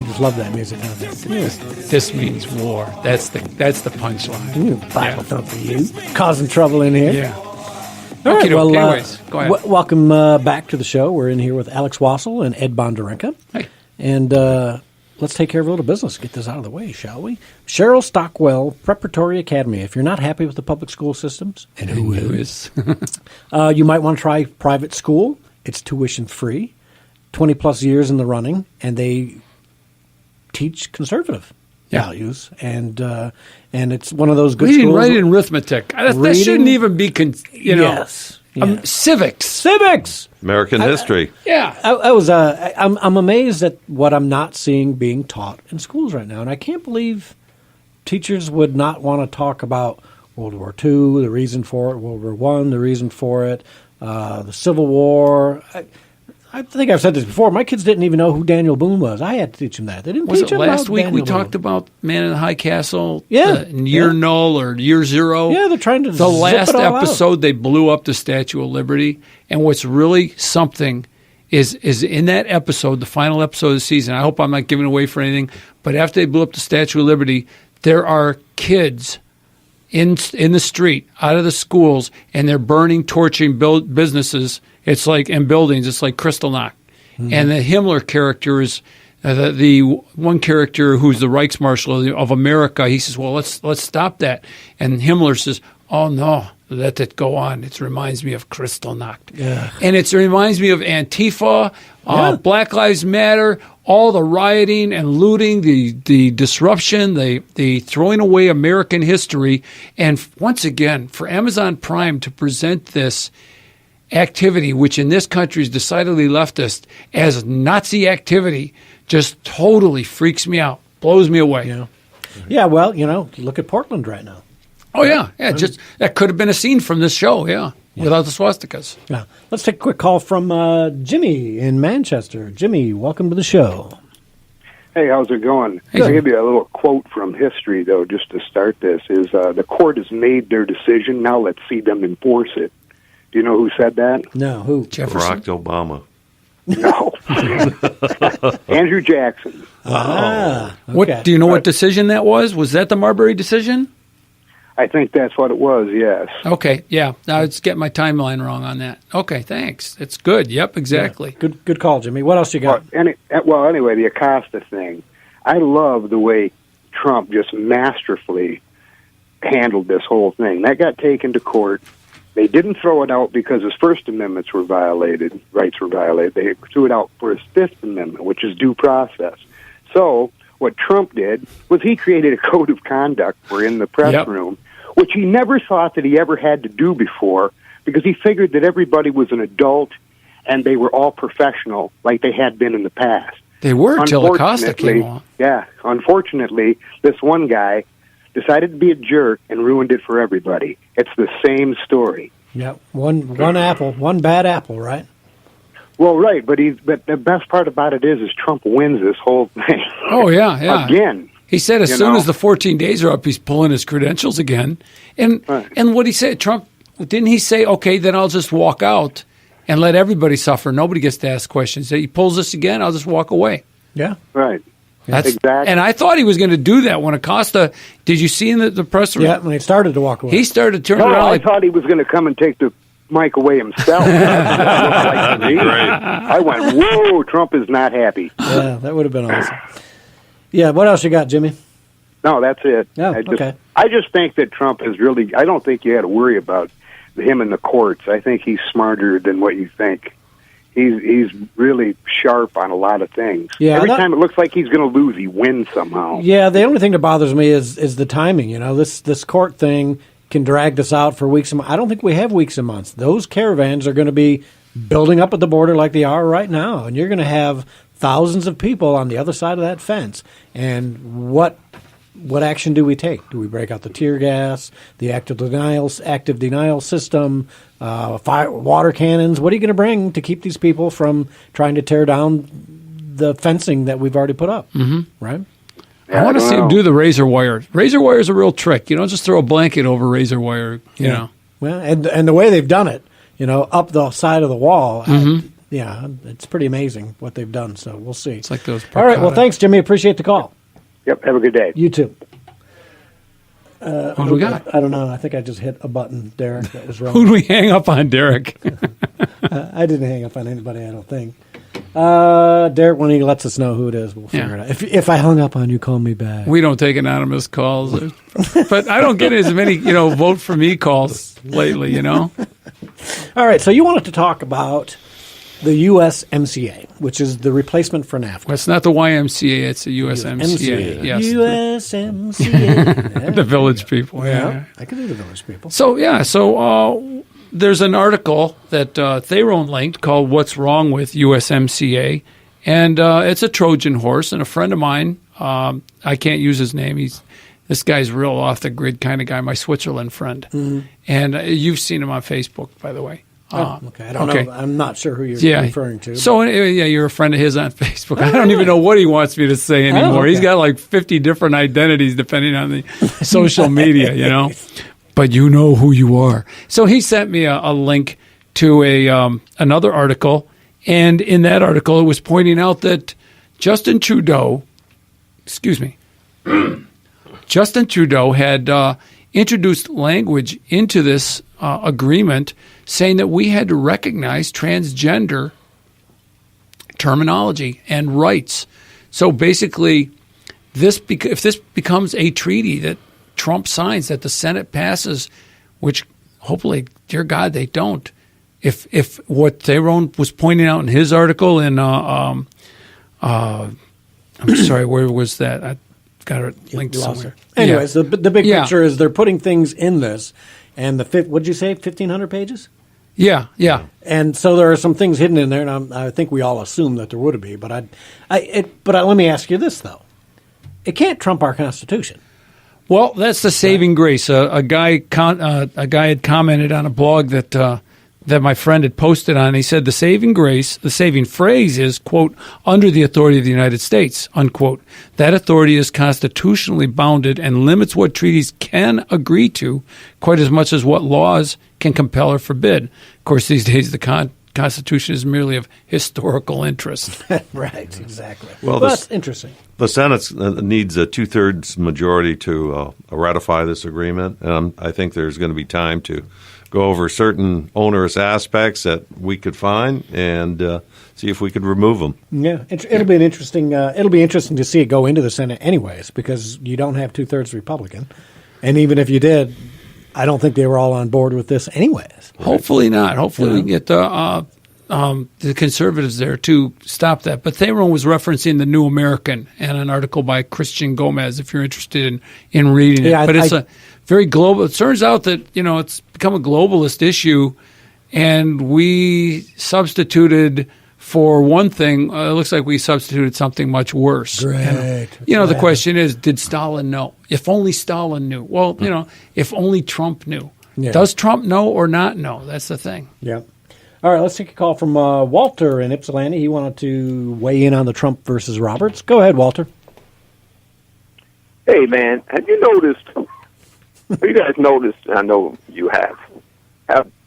Just love that music. This means war. That's the punchline. Bible thumper, you causing trouble in here. Yeah. All right, well, anyways, go ahead. Welcome back to the show. We're in here with Alex Wassell and Ed Bonderenka. Hey. And let's take care of a little business. Get this out of the way, shall we? Cheryl Stockwell Preparatory Academy. If you're not happy with the public school systems, and who is, you might want to try private school. It's tuition free, 20-plus years in the running, and they teach conservative values, and it's one of those good reading, schools. Writing, arithmetic. That shouldn't even be, Yes. Civics. American history. Yeah. I'm amazed at what I'm not seeing being taught in schools right now, and I can't believe teachers would not want to talk about World War II, the reason for it, World War I, the reason for it, the Civil War. I think I've said this before. My kids didn't even know who Daniel Boone was. I had to teach them that. They didn't teach them about last week Daniel we talked Boone. about Man in the High Castle? Yeah. Year null or year zero? Yeah, they're trying to The zip last it all episode, out. they blew up the Statue of Liberty. And what's really something is in that episode, the final episode of the season, I hope I'm not giving away for anything, but after they blew up the Statue of Liberty, there are kids in the street, out of the schools, and they're burning, torching businesses. It's like, and buildings. It's like Kristallnacht. Mm-hmm. And the Himmler character is the one character who's the Reichsmarshal of America. He says, well, let's stop that. And Himmler says, oh, no, let it go on. It reminds me of Kristallnacht. Yeah. And it reminds me of Antifa, Black Lives Matter, all the rioting and looting, the disruption, the throwing away American history. And once again, for Amazon Prime to present this activity, which in this country is decidedly leftist, as Nazi activity, just totally freaks me out, blows me away. Yeah, well, look at Portland right now. Oh, yeah. Just that could have been a scene from this show, without the swastikas. Yeah. Let's take a quick call from Jimmy in Manchester. Jimmy, welcome to the show. Hey, how's it going? Hey, I'll give you a little quote from history, though, just to start this, is the court has made their decision, now let's see them enforce it. Do you know who said that? No, who? Barack Obama. No. Andrew Jackson. Okay. What do you know? What decision that was? Was that the Marbury decision? I think that's what it was, yes. Okay, yeah. Now let's get my timeline wrong on that. Okay, thanks. It's good. Yep, exactly. Yeah. Good call, Jimmy. What else you got? Well, anyway, the Acosta thing. I love the way Trump just masterfully handled this whole thing. That got taken to court. They didn't throw it out because his First Amendments were violated, rights were violated. They threw it out for his Fifth Amendment, which is due process. So what Trump did was he created a code of conduct for in the press room, which he never thought that he ever had to do before, because he figured that everybody was an adult and they were all professional like they had been in the past. They were until Acosta came along. Yeah, unfortunately, this one guy decided to be a jerk and ruined it for everybody. It's the same story. Yeah, one apple, one bad apple, right? Well, right, but the best part about it is Trump wins this whole thing. Oh, yeah. Again. He said as soon as the 14 days are up, he's pulling his credentials again. And what he said, Trump, didn't he say, okay, then I'll just walk out and let everybody suffer. Nobody gets to ask questions. He pulls this again, I'll just walk away. Yeah. Right. Exactly. And I thought he was going to do that when Acosta, did you see in the press room? Yeah, when he started to walk away. He started turning around. I thought he was going to come and take the mic away himself. That's what it looked like to me. I went, whoa, Trump is not happy. Yeah, that would have been awesome. Yeah, what else you got, Jimmy? No, that's it. Oh, okay. I just think that Trump is really, I don't think you had to worry about him in the courts. I think he's smarter than what you think. He's really sharp on a lot of things. Yeah, Every time it looks like he's going to lose, he wins somehow. Yeah, the only thing that bothers me is the timing. This court thing can drag this out for weeks and months. I don't think we have weeks and months. Those caravans are going to be building up at the border like they are right now, and you're going to have thousands of people on the other side of that fence. And what action do we take? Do we break out the tear gas, the active denial system, water cannons? What are you going to bring to keep these people from trying to tear down the fencing that we've already put up? Mm-hmm. Right? I want to see him do the razor wire. Razor wire is a real trick. You don't just throw a blanket over razor wire. You know. Well, and the way they've done it, up the side of the wall. Yeah, it's pretty amazing what they've done. So we'll see. It's like those. All right. Well, thanks, Jimmy. Appreciate the call. Yep. Have a good day. You too. Who do we got? I don't know. I think I just hit a button, Derek. That was wrong. Who do we hang up on, Derek? I didn't hang up on anybody, I don't think. Derek, when he lets us know who it is, we'll figure it out. If I hung up on you, call me back. We don't take anonymous calls. But I don't get as many, vote for me calls lately, All right, so you wanted to talk about the USMCA, which is the replacement for NAFTA. Well, it's not the YMCA, it's the USMCA. Yes. USMCA. The village people. Yeah, I can do the village people. So, there's an article that Theron linked called What's Wrong with USMCA, and it's a Trojan horse, and a friend of mine, I can't use his name, this guy's real off-the-grid kind of guy, my Switzerland friend, and you've seen him on Facebook, by the way. Okay, I don't know. I'm not sure who you're referring to. So, you're a friend of his on Facebook. I don't even know what he wants me to say anymore. Okay. He's got like 50 different identities depending on the social media, But you know who you are. So he sent me a link to another article, and in that article it was pointing out that Justin Trudeau had introduced language into this agreement saying that we had to recognize transgender terminology and rights. So basically, if this becomes a treaty that Trump signs, that the Senate passes, which hopefully, dear God, they don't. If what Theron was pointing out in his article in, I'm sorry, where was that? I got it linked somewhere. Anyways, the big picture is they're putting things in this, and what did you say, 1,500 pages? Yeah. And so there are some things hidden in there, and I think we all assume that there would be. But let me ask you this though: it can't trump our Constitution. Well, that's the saving grace. A guy had commented on a blog that my friend had posted on. He said the saving phrase is, quote, under the authority of the United States, unquote. That authority is constitutionally bounded and limits what treaties can agree to quite as much as what laws can compel or forbid. Of course, these days the Constitution is merely of historical interest. Right, exactly. Well, that's interesting. The Senate needs a 2/3 majority to ratify this agreement, and I think there's going to be time to go over certain onerous aspects that we could find and see if we could remove them. Yeah, it'll be an interesting. It'll be interesting to see it go into the Senate, anyways, because you don't have 2/3 Republican, and even if you did, I don't think they were all on board with this, anyways. Hopefully not. Hopefully we can get the conservatives there to stop that. But Theron was referencing the New American and an article by Christian Gomez, if you're interested in reading it. Yeah, but it's a very global. It turns out that it's become a globalist issue, and we substituted for one thing. It looks like we substituted something much worse. Great. And, the question is, did Stalin know? If only Stalin knew. Well, if only Trump knew. Yeah. Does Trump know or not know? That's the thing. Yeah. All right, let's take a call from Walter in Ypsilanti. He wanted to weigh in on the Trump versus Roberts. Go ahead, Walter. Hey, man, have you noticed, you guys noticed, I know you have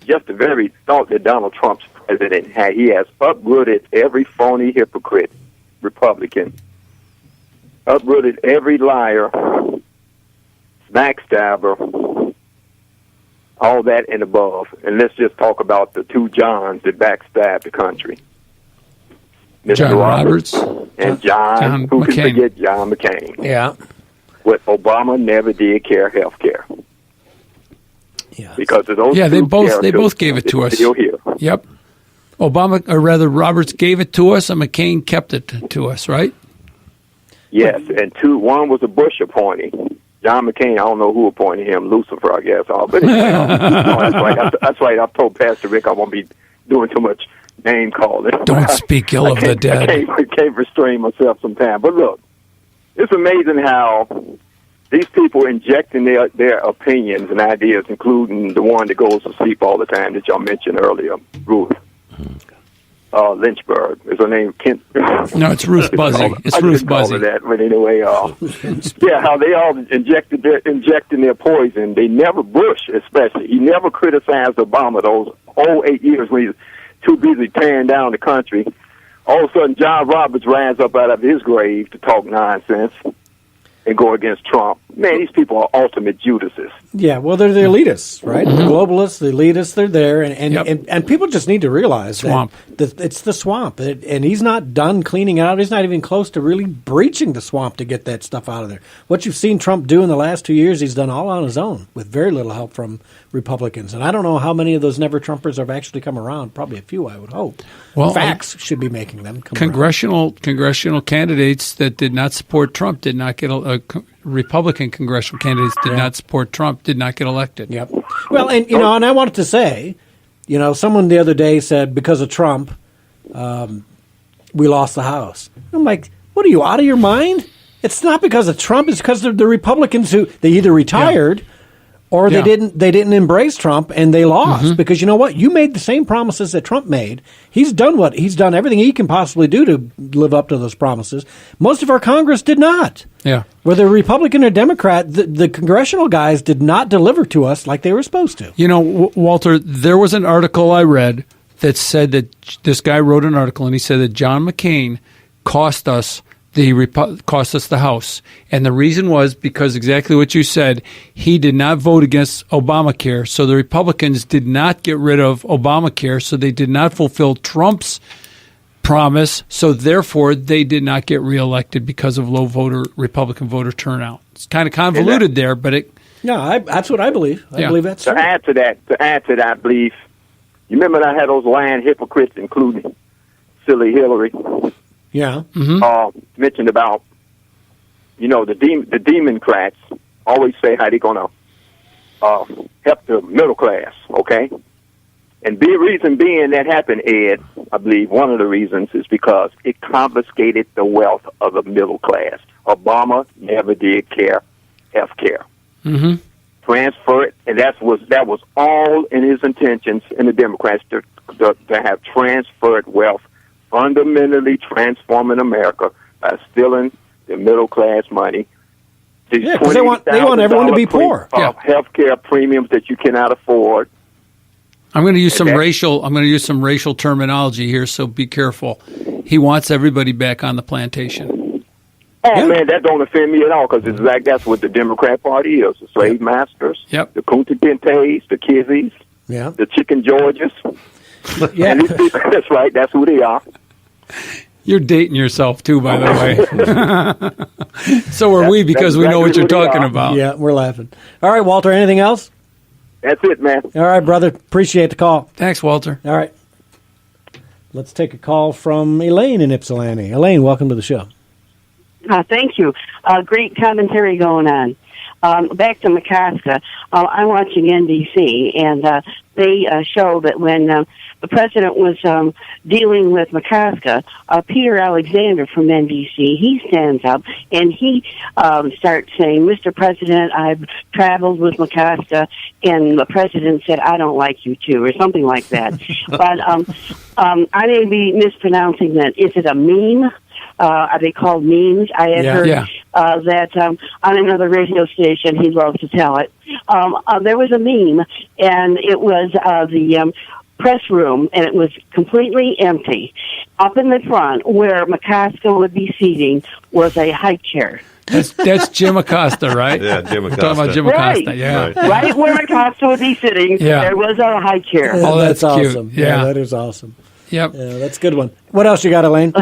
just the very thought that Donald Trump's president had, he has uprooted every phony hypocrite Republican, uprooted every liar, backstabber, all that and above. And let's just talk about the two Johns that backstabbed the country. Mr. John Roberts and John who McCain. Can forget John McCain? Yeah. What Obama never did care health care. Yeah. Because of those they both gave it to us. Still here. Yep. Roberts gave it to us, and McCain kept it to us, right? Yes, and one was a Bush appointee. John McCain, I don't know who appointed him, Lucifer, I guess. But anyway, that's right. I told Pastor Rick I won't be doing too much name calling. Don't speak ill of the dead. I can't restrain myself sometimes. But look, it's amazing how these people injecting their opinions and ideas, including the one that goes to sleep all the time that y'all mentioned earlier, Ruth Lynchburg. Is her name Kent? No, it's Ruth Buzzy. It's Ruth Buzzy. That, but anyway, how they all injecting their poison. They never, Bush especially, he never criticized Obama those whole 8 years when he was too busy tearing down the country. All of a sudden, John Roberts rise up out of his grave to talk nonsense and go against Trump. Man, these people are ultimate Judases. Yeah, well, they're the elitists, right? The globalists, the elitists, they're there. And people just need to realize Swamp. that it's the swamp. And he's not done cleaning it out. He's not even close to really breaching the swamp to get that stuff out of there. What you've seen Trump do in the last 2 years, he's done all on his own with very little help from Republicans. And I don't know how many of those never-Trumpers have actually come around. Probably a few, I would hope. Well, facts should be making them come congressional candidates that did not support Trump did not get Republican congressional candidates did not support Trump, did not get elected. Yep. Well, and and I wanted to say, someone the other day said because of Trump, we lost the House. I'm like, what are you, out of your mind? It's not because of Trump. It's because of the Republicans who they either retired or they didn't embrace Trump and they lost. Because you know what? You made the same promises that Trump made. He's done everything he can possibly do to live up to those promises. Most of our Congress did not. Yeah. Whether Republican or Democrat, the congressional guys did not deliver to us like they were supposed to. Walter, there was an article I read that said that this guy wrote an article and he said that John McCain cost us the House. And the reason was because exactly what you said, he did not vote against Obamacare. So the Republicans did not get rid of Obamacare. So they did not fulfill Trump's promise. So therefore, they did not get reelected because of low Republican voter turnout. It's kind of convoluted there, but it. No, that's what I believe. I believe that's true. To add to that, I believe, you remember I had those lying hypocrites, including silly Hillary. Yeah. Mentioned about, the Democrats always say how they're going to help the middle class, okay? And the reason being that happened, Ed, I believe one of the reasons is because it confiscated the wealth of the middle class. Obama never did care health care. Transfer it, and that was all in his intentions in the Democrats to have transferred wealth, fundamentally transforming America by stealing the middle class money. Yeah, because they want everyone to be poor. Health care premiums that you cannot afford. I'm going to use some racial terminology here, so be careful. He wants everybody back on the plantation. Oh man, that don't offend me at all because that's what the Democrat Party is: the slave masters, the Kunta Kintes, the Kizzies, the Chicken Georges. Yeah, that's right. That's who they are. You're dating yourself too, by the way. So are we, because we know what you're talking about. Yeah, we're laughing. All right, Walter. Anything else? That's it, man. All right, brother. Appreciate the call. Thanks, Walter. All right. Let's take a call from Elaine in Ypsilanti. Elaine, welcome to the show. Thank you. Great commentary going on. Back to McCaska. I'm watching NBC, and they show that when the president was dealing with McCaska, Peter Alexander from NBC, he stands up and he starts saying, "Mr. President, I've traveled with McCaska," and the president said, "I don't like you too," or something like that. But I may be mispronouncing that. Is it a meme? Are they called memes? I had heard that on another radio station, he loves to tell it. There was a meme, and it was the press room, and it was completely empty. Up in the front, where McCaska would be seating, was a high chair. That's Jim Acosta, right? Yeah, Jim Acosta. We're talking about Jim Acosta, Right where Acosta would be sitting, there was a high chair. Oh, that's cute. Awesome. Yeah, that is awesome. Yep. Yeah, that's a good one. What else you got, Elaine?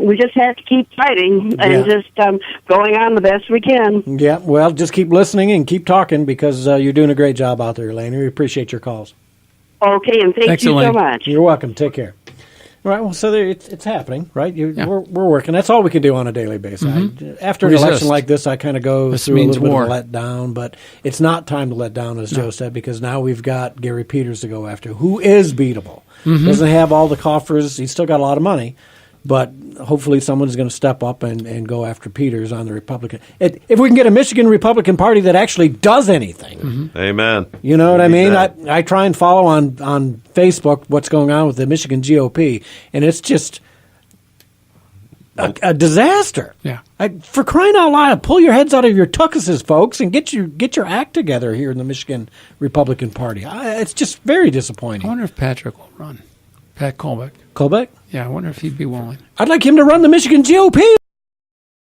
We just have to keep fighting and just going on the best we can. Yeah, well, just keep listening and keep talking because you're doing a great job out there, Elaine. We appreciate your calls. Okay, and thank you Elaine. so much. You're welcome. Take care. All right, well, so it's happening, right? We're working. That's all we can do on a daily basis. After an election like this, I kind of go through a little bit of a letdown, but it's not time to let down, as Joe said, because now we've got Gary Peters to go after, who is beatable. Doesn't have all the coffers. He's still got a lot of money, but hopefully someone's going to step up and go after Peters on the Republican. If we can get a Michigan Republican Party that actually does anything. Amen. You know what I mean? I try and follow on Facebook what's going on with the Michigan GOP, and it's just a disaster. Yeah. For crying out loud, pull your heads out of your tuckuses, folks, and get your act together here in the Michigan Republican Party. It's just very disappointing. I wonder if Patrick will run. Pat Colbeck. Colbeck? Yeah, I wonder if he'd be willing. I'd like him to run the Michigan GOP.